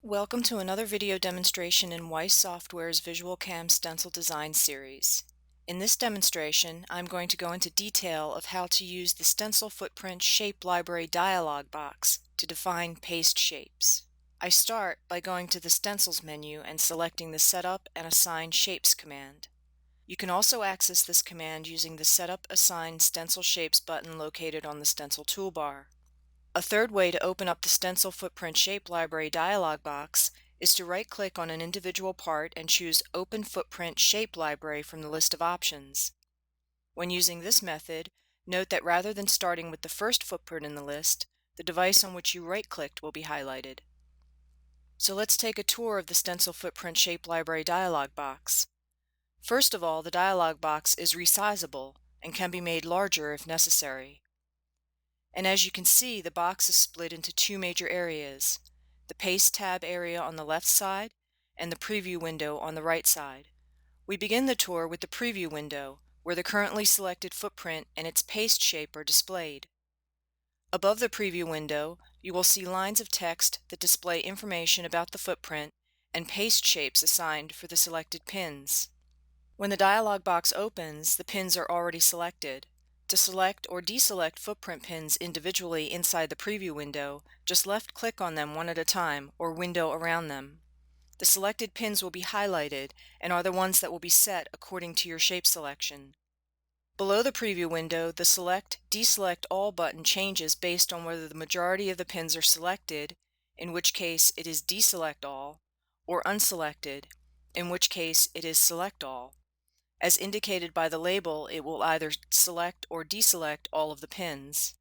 Welcome to another video demonstration in Weiss Software's VisualCAM stencil design series. In this demonstration, I'm going to go into detail of how to use the Stencil Footprint Shape Library dialog box to define paste shapes. I start by going to the Stencils menu and selecting the Setup and Assign Shapes command. You can also access this command using the Setup Assign Stencil Shapes button located on the Stencil toolbar. A third way to open up the Stencil Footprint Shape Library dialog box is to right-click on an individual part and choose Open Footprint Shape Library from the list of options. When using this method, note that rather than starting with the first footprint in the list, the device on which you right-clicked will be highlighted. So let's take a tour of the Stencil Footprint Shape Library dialog box. First of all, the dialog box is resizable and can be made larger if necessary. And as you can see, the box is split into two major areas, the Paste tab area on the left side and the Preview window on the right side. We begin the tour with the Preview window, where the currently selected footprint and its paste shape are displayed. Above the Preview window, you will see lines of text that display information about the footprint and paste shapes assigned for the selected pins. When the dialog box opens, the pins are already selected. To select or deselect footprint pins individually inside the Preview window, just left-click on them one at a time or window around them. The selected pins will be highlighted and are the ones that will be set according to your shape selection. Below the Preview window, the Select, Deselect All button changes based on whether the majority of the pins are selected, in which case it is Deselect All, or unselected, in which case it is Select All. As indicated by the label, it will either select or deselect all of the pins.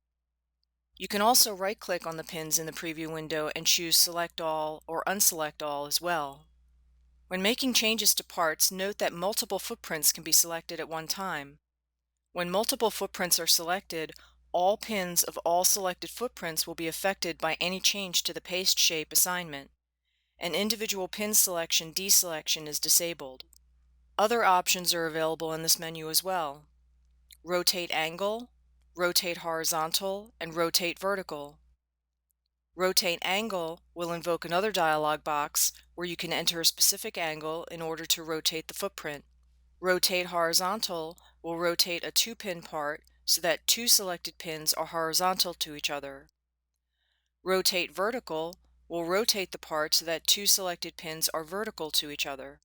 You can also right-click on the pins in the Preview window and choose Select All or Unselect All as well. When making changes to parts, note that multiple footprints can be selected at one time. When multiple footprints are selected, all pins of all selected footprints will be affected by any change to the paste shape assignment. An individual pin selection deselection is disabled. Other options are available in this menu as well. Rotate Angle, Rotate Horizontal, and Rotate Vertical. Rotate Angle will invoke another dialog box where you can enter a specific angle in order to rotate the footprint. Rotate Horizontal will rotate a two-pin part so that two selected pins are horizontal to each other. Rotate Vertical will rotate the part so that two selected pins are vertical to each other.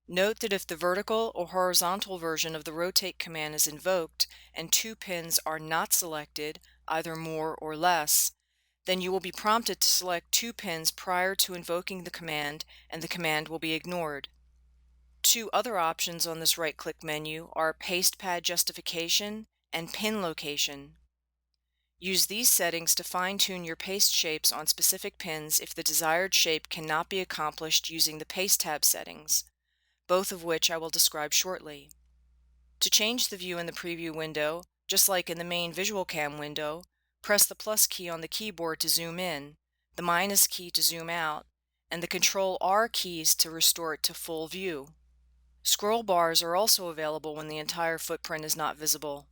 Note that if the vertical or horizontal version of the rotate command is invoked and two pins are not selected, either more or less, then you will be prompted to select two pins prior to invoking the command and the command will be ignored. Two other options on this right-click menu are Paste Pad Justification and Pin Location. Use these settings to fine-tune your paste shapes on specific pins if the desired shape cannot be accomplished using the Paste tab settings, both of which I will describe shortly. To change the view in the Preview window, just like in the main VisualCAM window, press the plus key on the keyboard to zoom in, the minus key to zoom out, and the Ctrl-R keys to restore it to full view. Scroll bars are also available when the entire footprint is not visible.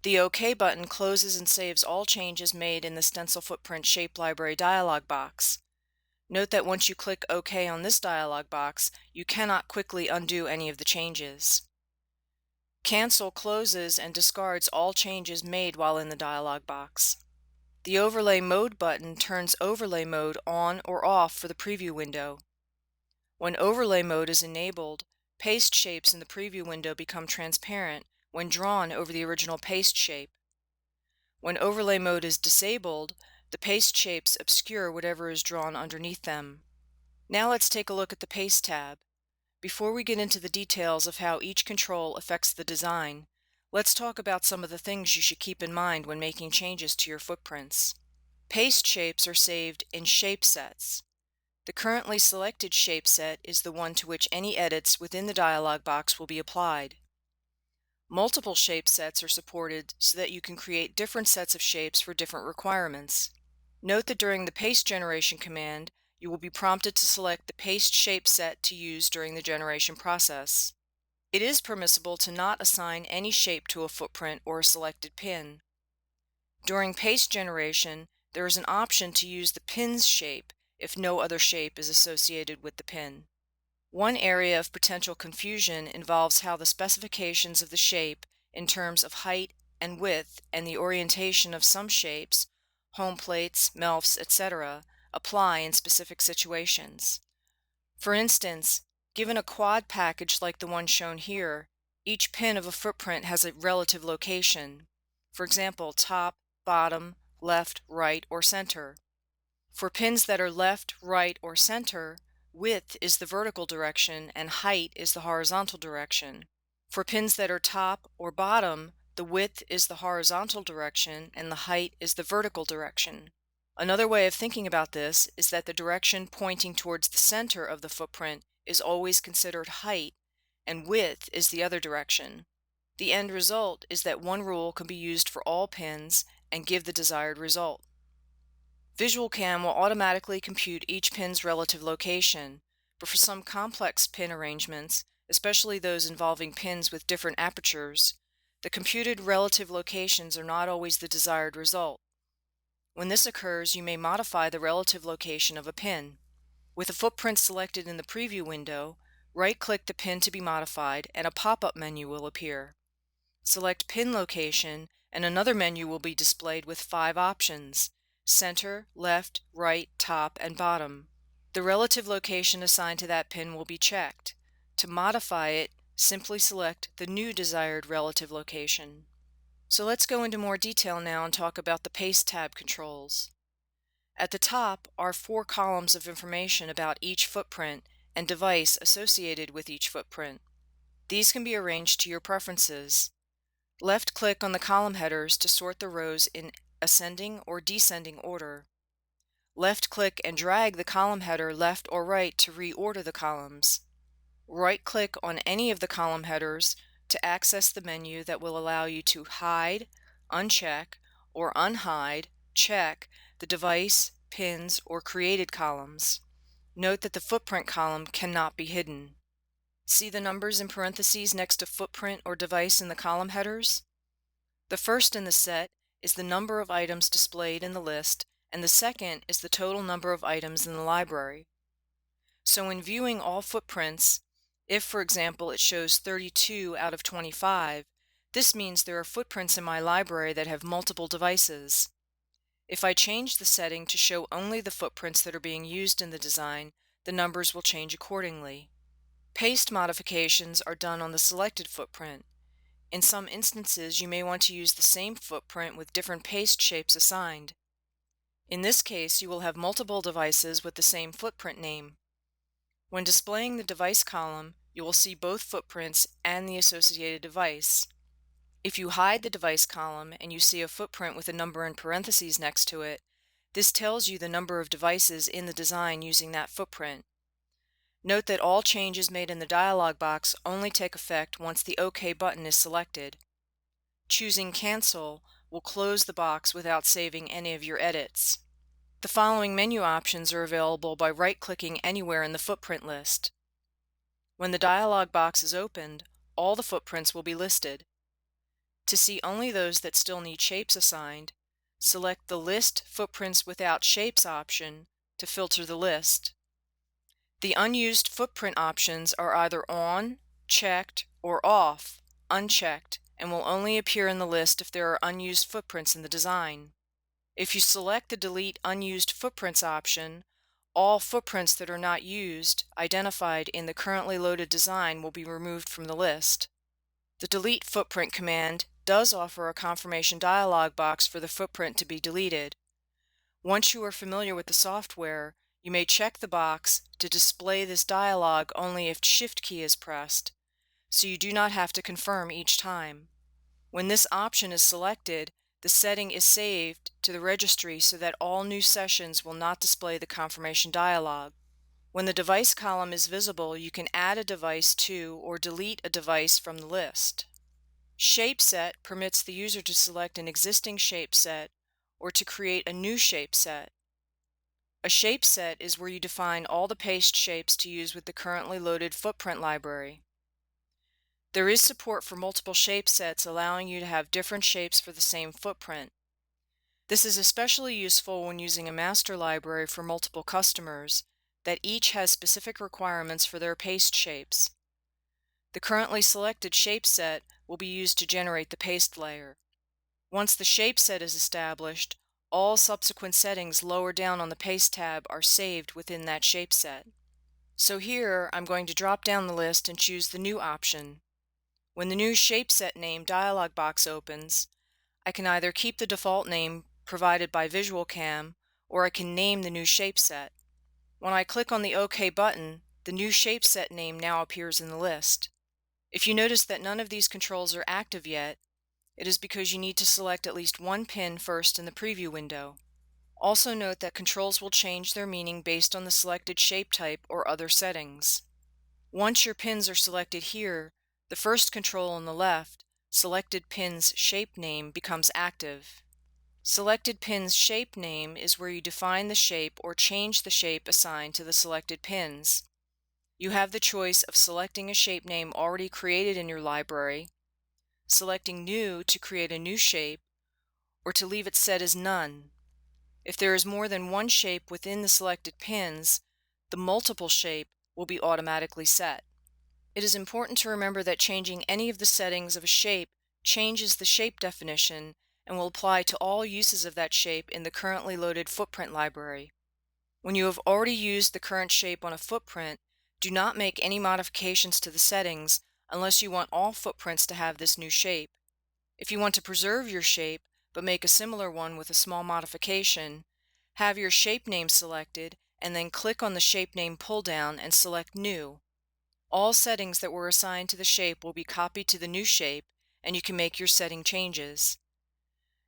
The OK button closes and saves all changes made in the Stencil Footprint Shape Library dialog box. Note that once you click OK on this dialog box, you cannot quickly undo any of the changes. Cancel closes and discards all changes made while in the dialog box. The Overlay Mode button turns overlay mode on or off for the Preview window. When overlay mode is enabled, paste shapes in the Preview window become transparent when drawn over the original paste shape. When overlay mode is disabled, the paste shapes obscure whatever is drawn underneath them. Now let's take a look at the Paste tab. Before we get into the details of how each control affects the design, let's talk about some of the things you should keep in mind when making changes to your footprints. Paste shapes are saved in shape sets. The currently selected shape set is the one to which any edits within the dialog box will be applied. Multiple shape sets are supported so that you can create different sets of shapes for different requirements. Note that during the paste generation command, you will be prompted to select the paste shape set to use during the generation process. It is permissible to not assign any shape to a footprint or a selected pin. During paste generation, there is an option to use the pin's shape if no other shape is associated with the pin. One area of potential confusion involves how the specifications of the shape in terms of height and width and the orientation of some shapes, home plates, MILFs, etc., apply in specific situations. For instance, given a quad package like the one shown here, each pin of a footprint has a relative location. For example, top, bottom, left, right, or center. For pins that are left, right, or center, width is the vertical direction and height is the horizontal direction. For pins that are top or bottom, the width is the horizontal direction and the height is the vertical direction. Another way of thinking about this is that the direction pointing towards the center of the footprint is always considered height, and width is the other direction. The end result is that one rule can be used for all pins and give the desired result. VisualCAM will automatically compute each pin's relative location, but for some complex pin arrangements, especially those involving pins with different apertures, the computed relative locations are not always the desired result. When this occurs, you may modify the relative location of a pin. With a footprint selected in the preview window, right-click the pin to be modified and a pop-up menu will appear. Select Pin Location and another menu will be displayed with 5 options: center, left, right, top, and bottom. The relative location assigned to that pin will be checked. To modify it, simply select the new desired relative location. So let's go into more detail now and talk about the Paste tab controls. At the top are 4 columns of information about each footprint and device associated with each footprint. These can be arranged to your preferences. Left-click on the column headers to sort the rows in ascending or descending order. Left-click and drag the column header left or right to reorder the columns. Right-click on any of the column headers to access the menu that will allow you to hide, uncheck, or unhide, check the device, pins, or created columns. Note that the footprint column cannot be hidden. See the numbers in parentheses next to footprint or device in the column headers? The first in the set is the number of items displayed in the list, and the second is the total number of items in the library. So when viewing all footprints, if for example it shows 32 out of 25, this means there are footprints in my library that have multiple devices. If I change the setting to show only the footprints that are being used in the design, the numbers will change accordingly. Paste modifications are done on the selected footprint. In some instances, you may want to use the same footprint with different paste shapes assigned. In this case, you will have multiple devices with the same footprint name. When displaying the device column, you will see both footprints and the associated device. If you hide the device column and you see a footprint with a number in parentheses next to it, this tells you the number of devices in the design using that footprint. Note that all changes made in the dialog box only take effect once the OK button is selected. Choosing Cancel will close the box without saving any of your edits. The following menu options are available by right-clicking anywhere in the footprint list. When the dialog box is opened, all the footprints will be listed. To see only those that still need shapes assigned, select the List Footprints Without Shapes option to filter the list. The unused footprint options are either on, checked, or off, unchecked, and will only appear in the list if there are unused footprints in the design. If you select the Delete Unused Footprints option, all footprints that are not used, identified in the currently loaded design, will be removed from the list. The Delete Footprint command does offer a confirmation dialog box for the footprint to be deleted. Once you are familiar with the software, you may check the box to display this dialog only if Shift key is pressed, so you do not have to confirm each time. When this option is selected, the setting is saved to the registry so that all new sessions will not display the confirmation dialog. When the device column is visible, you can add a device to or delete a device from the list. Shape Set permits the user to select an existing shape set or to create a new shape set. A shape set is where you define all the paste shapes to use with the currently loaded footprint library. There is support for multiple shape sets, allowing you to have different shapes for the same footprint. This is especially useful when using a master library for multiple customers that each has specific requirements for their paste shapes. The currently selected shape set will be used to generate the paste layer. Once the shape set is established, all subsequent settings lower down on the Paste tab are saved within that shape set. So here I'm going to drop down the list and choose the New option. When the new Shape Set Name dialog box opens, I can either keep the default name provided by VisualCam, or I can name the new shape set. When I click on the OK button, the new shape set name now appears in the list. If you notice that none of these controls are active yet, it is because you need to select at least one pin first in the preview window. Also note that controls will change their meaning based on the selected shape type or other settings. Once your pins are selected here, the first control on the left, Selected Pin's Shape Name, becomes active. Selected Pin's Shape Name is where you define the shape or change the shape assigned to the selected pins. You have the choice of selecting a shape name already created in your library, selecting New to create a new shape, or to leave it set as None. If there is more than one shape within the selected pins, the multiple shape will be automatically set. It is important to remember that changing any of the settings of a shape changes the shape definition and will apply to all uses of that shape in the currently loaded footprint library. When you have already used the current shape on a footprint, do not make any modifications to the settings unless you want all footprints to have this new shape. If you want to preserve your shape but make a similar one with a small modification, have your shape name selected and then click on the Shape Name pull-down and select New. All settings that were assigned to the shape will be copied to the new shape, and you can make your setting changes.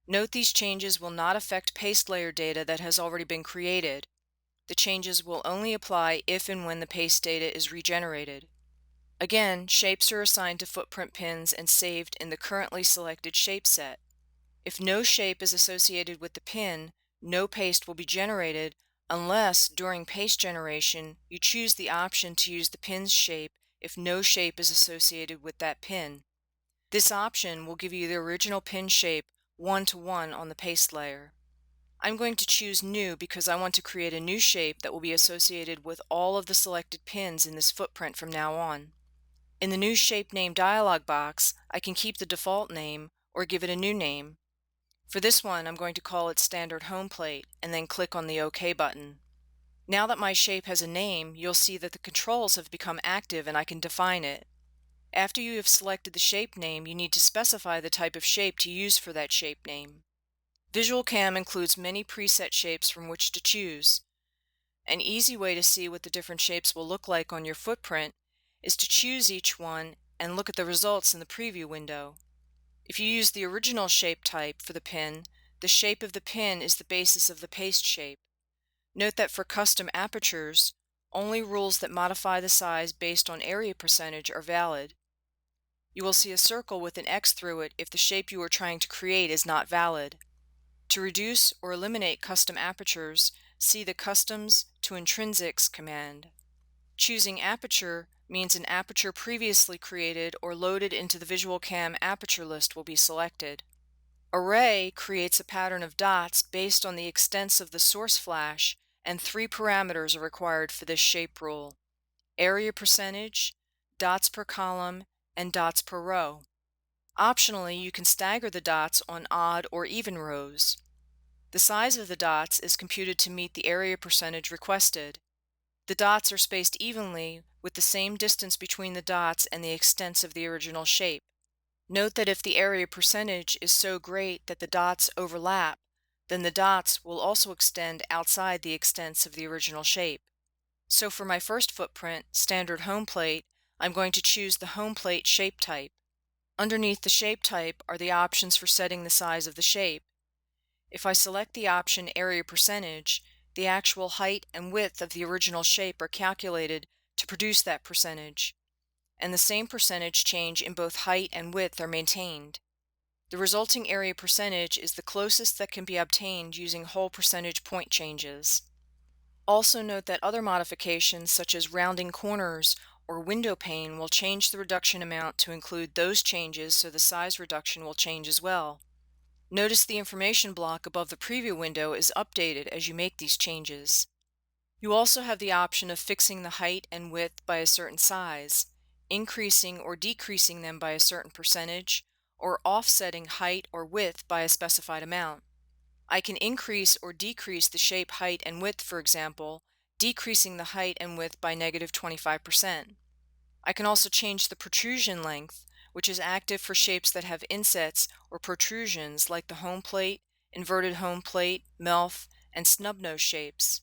Note these changes will not affect paste layer data that has already been created. The changes will only apply if and when the paste data is regenerated. Again, shapes are assigned to footprint pins and saved in the currently selected shape set. If no shape is associated with the pin, no paste will be generated unless, during paste generation, you choose the option to use the pin's shape if no shape is associated with that pin. This option will give you the original pin shape one-to-one on the paste layer. I'm going to choose New because I want to create a new shape that will be associated with all of the selected pins in this footprint from now on. In the new Shape Name dialog box, I can keep the default name or give it a new name. For this one, I'm going to call it Standard Home Plate and then click on the OK button. Now that my shape has a name, you'll see that the controls have become active and I can define it. After you have selected the shape name, you need to specify the type of shape to use for that shape name. VisualCam includes many preset shapes from which to choose. An easy way to see what the different shapes will look like on your footprint is to choose each one and look at the results in the preview window. If you use the original shape type for the pin, the shape of the pin is the basis of the paste shape. Note that for custom apertures, only rules that modify the size based on area percentage are valid. You will see a circle with an X through it if the shape you are trying to create is not valid. To reduce or eliminate custom apertures, see the Customs to Intrinsics command. Choosing Aperture means an aperture previously created or loaded into the VisualCam aperture list will be selected. Array creates a pattern of dots based on the extents of the source flash, and 3 parameters are required for this shape rule: area percentage, dots per column, and dots per row. Optionally, you can stagger the dots on odd or even rows. The size of the dots is computed to meet the area percentage requested. The dots are spaced evenly with the same distance between the dots and the extents of the original shape. Note that if the area percentage is so great that the dots overlap, then the dots will also extend outside the extents of the original shape. So for my first footprint, Standard Home Plate, I'm going to choose the Home Plate shape type. Underneath the shape type are the options for setting the size of the shape. If I select the option Area Percentage, the actual height and width of the original shape are calculated to produce that percentage, and the same percentage change in both height and width are maintained. The resulting area percentage is the closest that can be obtained using whole percentage point changes. Also note that other modifications such as rounding corners or window pane will change the reduction amount to include those changes, so the size reduction will change as well. Notice the information block above the preview window is updated as you make these changes. You also have the option of fixing the height and width by a certain size, increasing or decreasing them by a certain percentage, or offsetting height or width by a specified amount. I can increase or decrease the shape, height, and width, for example, decreasing the height and width by -25%. I can also change the protrusion length, which is active for shapes that have insets or protrusions like the home plate, inverted home plate, MILF, and snub nose shapes.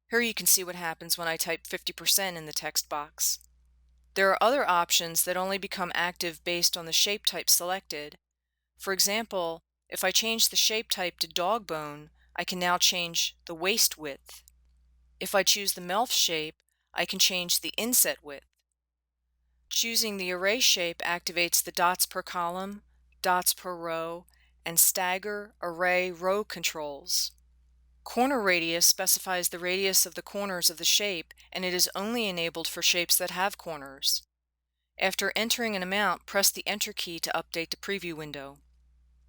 Here you can see what happens when I type 50% in the text box. There are other options that only become active based on the shape type selected. For example, if I change the shape type to dog bone, I can now change the waist width. If I choose the MILF shape, I can change the inset width. Choosing the array shape activates the dots per column, dots per row, and stagger, array, row controls. Corner radius specifies the radius of the corners of the shape, and it is only enabled for shapes that have corners. After entering an amount, press the Enter key to update the preview window.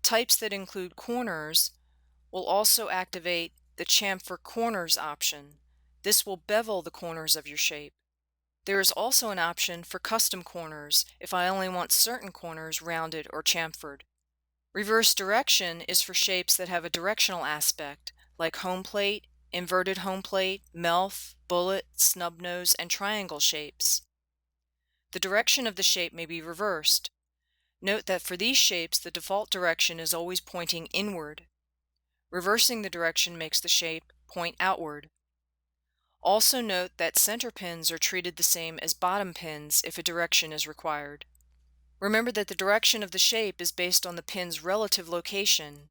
Types that include corners will also activate the chamfer corners option. This will bevel the corners of your shape. There is also an option for custom corners if I only want certain corners rounded or chamfered. Reverse direction is for shapes that have a directional aspect, like home plate, inverted home plate, MILF, bullet, snub nose, and triangle shapes. The direction of the shape may be reversed. Note that for these shapes, the default direction is always pointing inward. Reversing the direction makes the shape point outward. Also note that center pins are treated the same as bottom pins if a direction is required. Remember that the direction of the shape is based on the pin's relative location.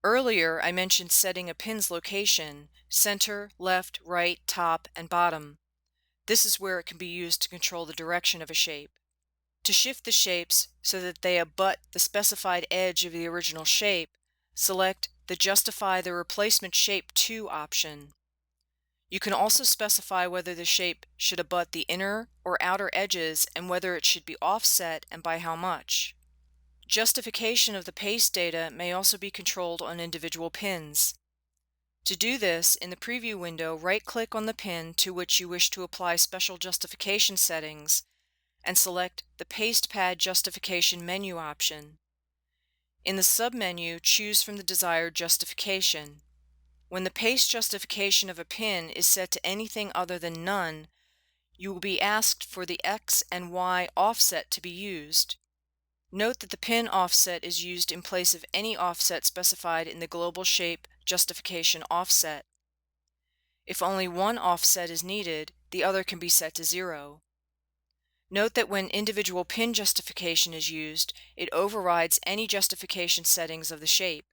Earlier, I mentioned setting a pin's location: center, left, right, top, and bottom. This is where it can be used to control the direction of a shape. To shift the shapes so that they abut the specified edge of the original shape, select the Justify the Replacement Shape to option. You can also specify whether the shape should abut the inner or outer edges and whether it should be offset and by how much. Justification of the paste data may also be controlled on individual pins. To do this, in the preview window, right-click on the pin to which you wish to apply special justification settings and select the Paste Pad Justification menu option. In the submenu, choose from the desired justification. When the paste justification of a pin is set to anything other than none, you will be asked for the X and Y offset to be used. Note that the pin offset is used in place of any offset specified in the Global Shape Justification offset. If only one offset is needed, the other can be set to 0. Note that when individual pin justification is used, it overrides any justification settings of the shape.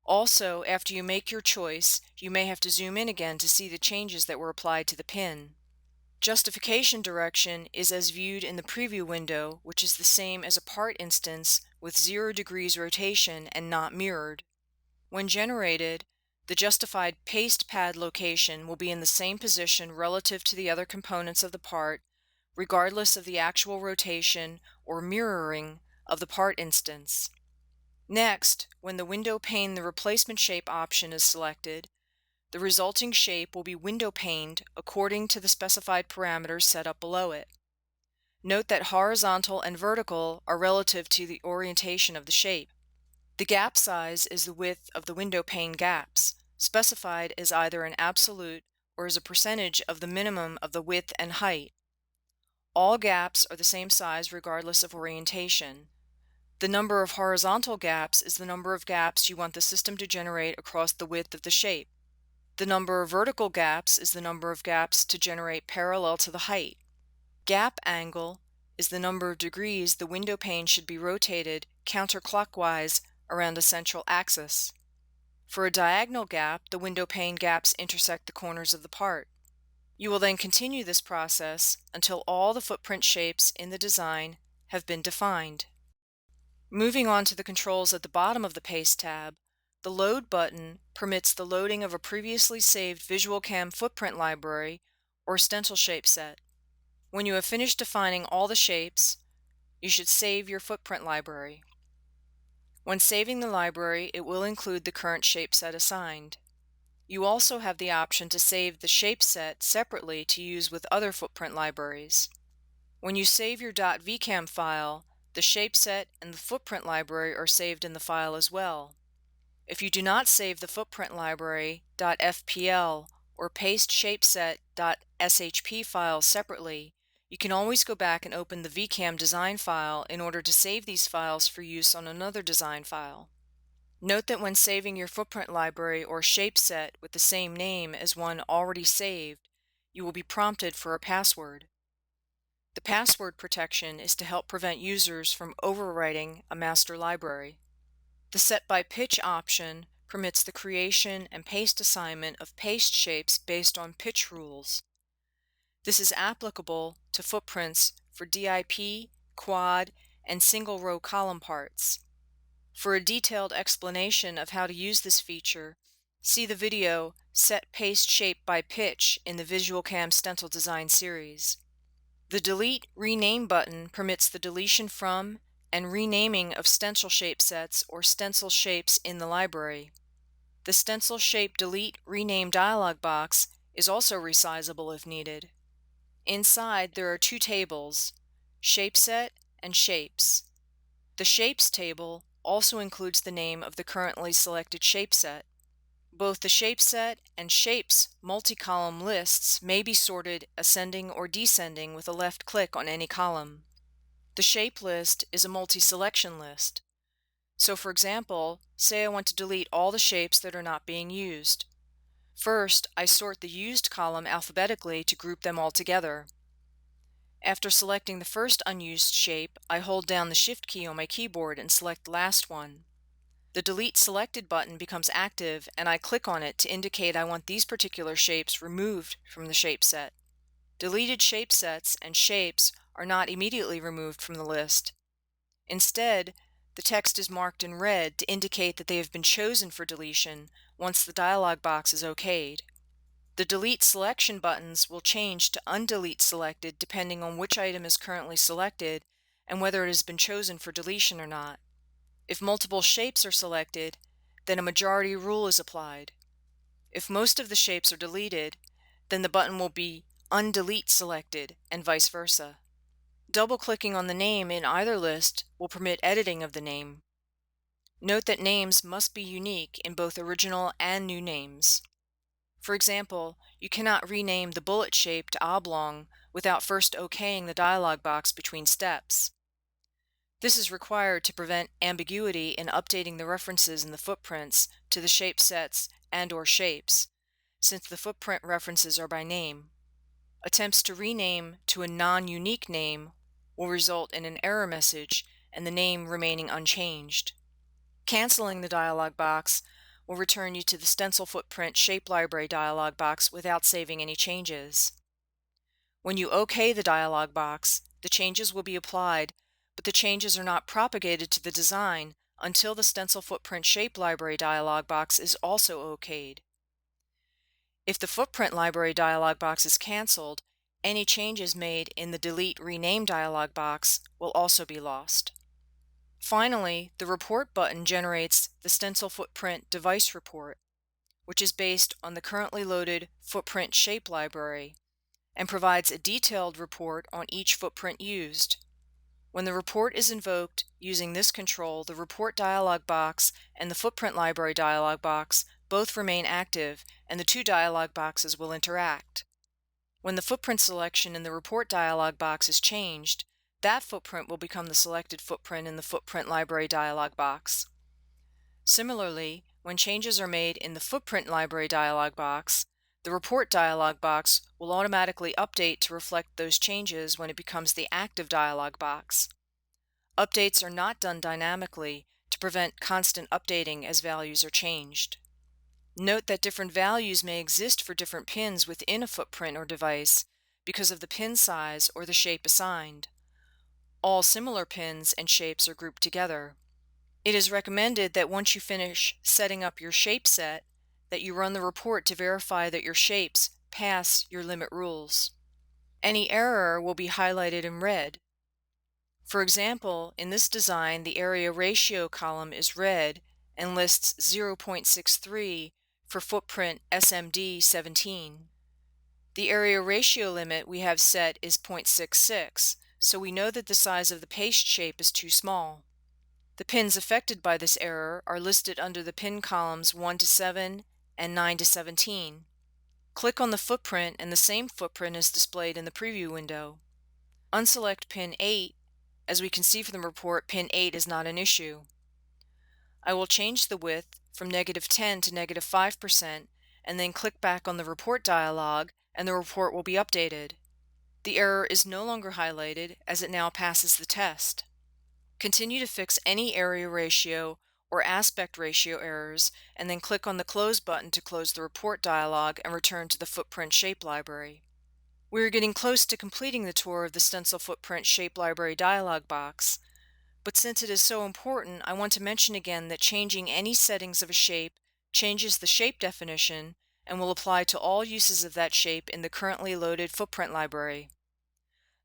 Also, after you make your choice, you may have to zoom in again to see the changes that were applied to the pin. Justification direction is as viewed in the preview window, which is the same as a part instance with 0 degrees rotation and not mirrored. When generated, the justified paste pad location will be in the same position relative to the other components of the part, regardless of the actual rotation or mirroring of the part instance. Next, when the window pane the replacement shape option is selected, the resulting shape will be window paned according to the specified parameters set up below it. Note that horizontal and vertical are relative to the orientation of the shape. The gap size is the width of the window pane gaps, specified as either an absolute or as a percentage of the minimum of the width and height. All gaps are the same size regardless of orientation. The number of horizontal gaps is the number of gaps you want the system to generate across the width of the shape. The number of vertical gaps is the number of gaps to generate parallel to the height. Gap angle is the number of degrees the window pane should be rotated counterclockwise around a central axis. For a diagonal gap, the window pane gaps intersect the corners of the part. You will then continue this process until all the footprint shapes in the design have been defined. Moving on to the controls at the bottom of the Paste tab, the Load button permits the loading of a previously saved VisualCAM footprint library or stencil shape set. When you have finished defining all the shapes, you should save your footprint library. When saving the library, it will include the current shape set assigned. You also have the option to save the shape set separately to use with other footprint libraries. When you save your .vcam file, the shape set and the footprint library are saved in the file as well. If you do not save the footprint library .fpl or paste shapeset.shp files separately, you can always go back and open the VCAM design file in order to save these files for use on another design file. Note that when saving your footprint library or shape set with the same name as one already saved, you will be prompted for a password. The password protection is to help prevent users from overwriting a master library. The Set by Pitch option permits the creation and paste assignment of paste shapes based on pitch rules. This is applicable to footprints for DIP, quad, and single row column parts. For a detailed explanation of how to use this feature, see the video Set Paste Shape by Pitch in the VisualCAM Stencil Design series. The Delete Rename button permits the deletion from and renaming of stencil shape sets or stencil shapes in the library. The Stencil Shape Delete Rename dialog box is also resizable if needed. Inside there are two tables, Shape Set and Shapes. The Shapes table also includes the name of the currently selected shape set. Both the shape set and shapes multi-column lists may be sorted ascending or descending with a left click on any column. The shape list is a multi-selection list. So for example, say I want to delete all the shapes that are not being used. First, I sort the used column alphabetically to group them all together. After selecting the first unused shape, I hold down the Shift key on my keyboard and select the last one. The Delete Selected button becomes active and I click on it to indicate I want these particular shapes removed from the shape set. Deleted shape sets and shapes are not immediately removed from the list. Instead, the text is marked in red to indicate that they have been chosen for deletion once the dialog box is okayed. The Delete Selection buttons will change to Undelete Selected depending on which item is currently selected and whether it has been chosen for deletion or not. If multiple shapes are selected, then a majority rule is applied. If most of the shapes are deleted, then the button will be Undelete Selected and vice versa. Double-clicking on the name in either list will permit editing of the name. Note that names must be unique in both original and new names. For example, you cannot rename the bullet shape to oblong without first okaying the dialog box between steps. This is required to prevent ambiguity in updating the references in the footprints to the shape sets and/or shapes, since the footprint references are by name. Attempts to rename to a non-unique name will result in an error message and the name remaining unchanged. Canceling the dialog box will return you to the Stencil Footprint Shape Library dialog box without saving any changes. When you OK the dialog box, the changes will be applied, but the changes are not propagated to the design until the Stencil Footprint Shape Library dialog box is also okayed. If the Footprint Library dialog box is canceled, any changes made in the Delete Rename dialog box will also be lost. Finally, the Report button generates the Stencil Footprint Device Report, which is based on the currently loaded Footprint Shape Library, and provides a detailed report on each footprint used. When the report is invoked using this control, the Report dialog box and the Footprint Library dialog box both remain active and the two dialog boxes will interact. When the footprint selection in the Report dialog box is changed, that footprint will become the selected footprint in the Footprint Library dialog box. Similarly, when changes are made in the Footprint Library dialog box, the Report dialog box will automatically update to reflect those changes when it becomes the active dialog box. Updates are not done dynamically to prevent constant updating as values are changed. Note that different values may exist for different pins within a footprint or device because of the pin size or the shape assigned. All similar pins and shapes are grouped together. It is recommended that once you finish setting up your shape set, that you run the report to verify that your shapes pass your limit rules. Any error will be highlighted in red. For example, in this design, the area ratio column is red and lists 0.63 for footprint SMD 17. The area ratio limit we have set is 0.66, so we know that the size of the paste shape is too small. The pins affected by this error are listed under the pin columns 1 to 7 and 9 to 17. Click on the footprint and the same footprint is displayed in the preview window. Unselect pin 8. As we can see from the report, pin 8 is not an issue. I will change the width from -10 to -5% and then click back on the report dialog and the report will be updated. The error is no longer highlighted as it now passes the test. Continue to fix any area ratio or aspect ratio errors and then click on the Close button to close the report dialog and return to the Footprint Shape Library. We are getting close to completing the tour of the Stencil Footprint Shape Library dialog box, but since it is so important, I want to mention again that changing any settings of a shape changes the shape definition and will apply to all uses of that shape in the currently loaded footprint library.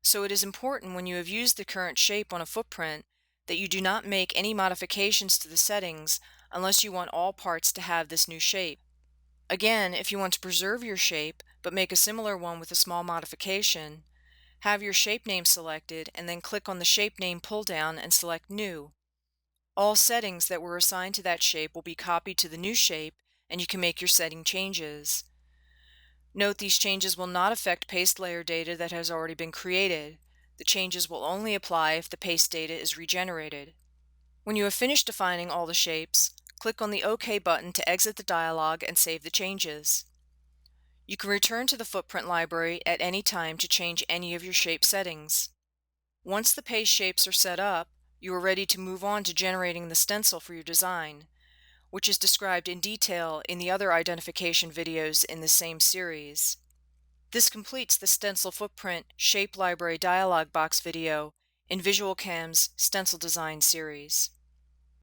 So it is important when you have used the current shape on a footprint that you do not make any modifications to the settings unless you want all parts to have this new shape. Again, if you want to preserve your shape but make a similar one with a small modification, have your shape name selected and then click on the Shape Name pull-down and select New. All settings that were assigned to that shape will be copied to the new shape and you can make your setting changes. Note these changes will not affect paste layer data that has already been created. The changes will only apply if the paste data is regenerated. When you have finished defining all the shapes, click on the OK button to exit the dialog and save the changes. You can return to the footprint library at any time to change any of your shape settings. Once the paste shapes are set up, you are ready to move on to generating the stencil for your design, which is described in detail in the other identification videos in the same series. This completes the Stencil Footprint Shape Library dialog box video in VisualCAM's Stencil Design series.